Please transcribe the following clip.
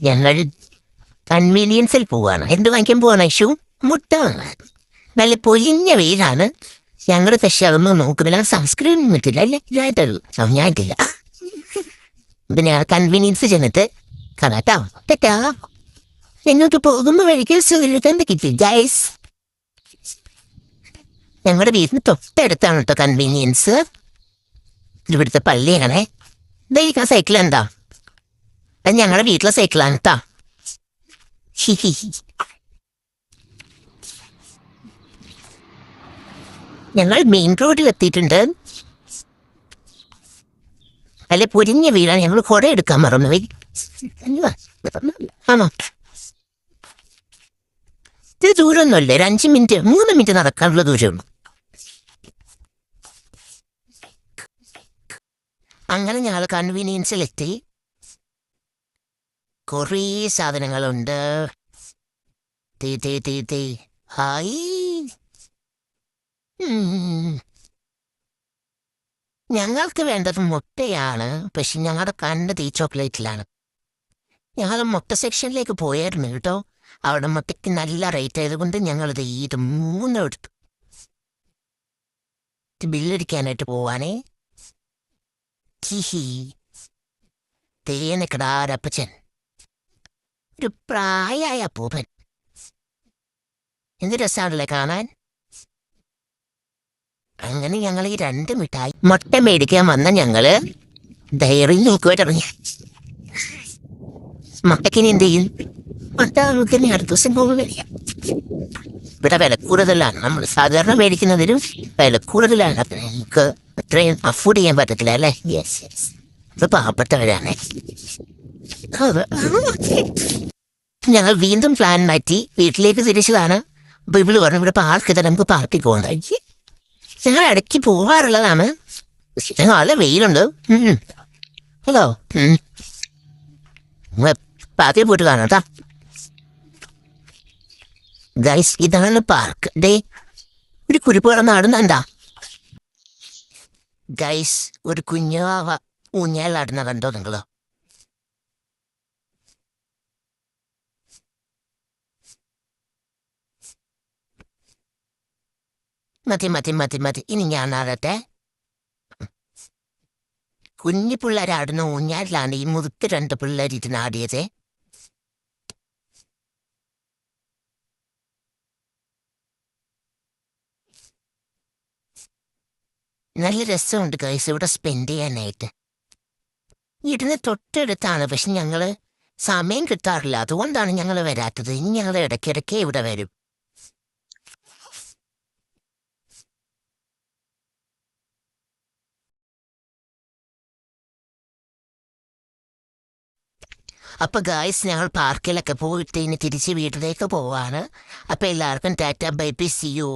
ഞങ്ങൾ കൺവീനിയൻസിൽ പോവാണ്. എന്ത് വാങ്ങിക്കാൻ പോവാണ് ഐഷു? മുട്ട വാങ്ങാൻ. നല്ല പൊരിഞ്ഞ വെയിലാണ്. ഞങ്ങളുടെ പക്ഷെ അതൊന്നും നോക്കുന്നില്ല. സൺസ്ക്രീൻ ഇട്ടില്ല അല്ലേ? ഞാനിട്ടില്ല. പിന്നെ കൺവീനിയൻസ് ചെന്നിട്ട് കഥാട്ടോ തെറ്റാ. എങ്ങോട്ട് പോകുമ്പോ വഴിക്ക് സുഖം കിട്ടി ഗൈസ്. ഞങ്ങളുടെ വീട്ടിന് തൊട്ടടുത്താണ് കേട്ടോ കൺവീനിയൻസ്. ഇവിടുത്തെ പള്ളിയാണേ. ഇതായിരിക്കും സൈക്കിൾ എന്താ? അത് ഞങ്ങളുടെ വീട്ടിലെ സൈക്കിളാണ് കേട്ടോ. ഞങ്ങൾ മെയിൻ റോഡിൽ എത്തിയിട്ടുണ്ട്. അല്ലെ പൊരിഞ്ഞ വീടാണ്. ഞങ്ങൾ കുട എടുക്കാൻ മറന്നു. ആണോ? ഇത് ദൂരമൊന്നുമല്ലേ, ഒരു 5 മിനിറ്റ് 3 മിനിറ്റ് നടക്കാനുള്ള ദൂരമുള്ളൂ. അങ്ങനെ ഞങ്ങൾ കൺവീനിയൻസിലെത്തി. കുറേ സാധനങ്ങളുണ്ട്. ഹായ്. ഞങ്ങൾക്ക് വേണ്ടത് മുട്ടയാണ്. പക്ഷെ ഞങ്ങളുടെ കണ്ടത് ഈ ചോക്ലേറ്റിലാണ്. ഞങ്ങൾ മുട്ട സെക്ഷനിലേക്ക് പോയായിരുന്നു കേട്ടോ. അവിടെ മുട്ടയ്ക്ക് നല്ല റേറ്റ് ആയതുകൊണ്ട് ഞങ്ങളിത് 3 എടുത്തു. ബില്ലടിക്കാനായിട്ട് പോവാനേ. തേനക്കടാരപ്പച്ചൻ, ഒരു പ്രായമായ അപ്പൂപ്പൻ. എന്ത് രസമാണല്ലേ കാണാൻ. അങ്ങനെ ഞങ്ങൾ ഈ 2 മിഠായി മുട്ട മേടിക്കാൻ വന്ന ഞങ്ങള് ധൈര്യം നോക്കുവായിട്ടിറങ്ങി. മുട്ടക്കിനി എന്ത് ചെയ്യും? മുട്ട നമുക്കിനി അടുത്ത ദിവസം പോകുമ്പോൾ മേടിക്കാം. ഇവിടെ വില കൂടുതലാണ്. നമ്മൾ സാധാരണ മേടിക്കുന്നതിലും വില കൂടുതലാണ്. അപ്പം നമുക്ക് അത്രയും അഫോർഡ് ചെയ്യാൻ പറ്റത്തില്ല അല്ലേ? Yes yes. ഇത് പാവപ്പെട്ടവരാണേ. ഞങ്ങൾ വീണ്ടും പ്ലാൻ മാറ്റി വീട്ടിലേക്ക് തിരിച്ചതാണ്. അപ്പോൾ ഇവിടെ പറഞ്ഞു ഇവിടെ പാർക്കിട്ട് നമുക്ക് പാർക്കിൽ പോകുന്നത്. ഞങ്ങൾ ഇടയ്ക്ക് പോകാറുള്ളതാണ്. നല്ല വെയിലുണ്ട്. ഹലോ, പാർക്കിൽ പോയിട്ട് കാണാം കേട്ടോ ഗൈസ്. ഇതാണ് പാർക്ക്. ഡേ ഒരു കുരിപ്പ് കിടന്നാടുന്നെന്താ ഗൈസ്? ഒരു കുഞ്ഞു ഊഞ്ഞാലാടുന്ന കണ്ടോ നിങ്ങളോ? മതി. ഇനി ഞാൻ ആടട്ടെ. കുഞ്ഞു പിള്ളേരാടുന്ന ഊഞ്ഞാലിലാണ് ഈ മുതുക്ക് 2 പിള്ളേർ ഇരുന്നാടിയത്. നല്ല രസമുണ്ട് ഗൈസ് ഇവിടെ സ്പെൻഡ് ചെയ്യാനായിട്ട്. വീടിന് തൊട്ടടുത്താണ്. പക്ഷെ ഞങ്ങൾ സമയം കിട്ടാറില്ല. അതുകൊണ്ടാണ് ഞങ്ങൾ വരാത്തത്. ഇനി ഞങ്ങൾ ഇടയ്ക്കിടയ്ക്ക് ഇവിടെ വരും. അപ്പോൾ ഗായ്സ് ഞങ്ങൾ പാർക്കിലൊക്കെ പോയിട്ട് ഇനി തിരിച്ച് വീട്ടിലേക്ക് പോവാണ്. അപ്പോൾ എല്ലാവർക്കും tata bye bye, see U.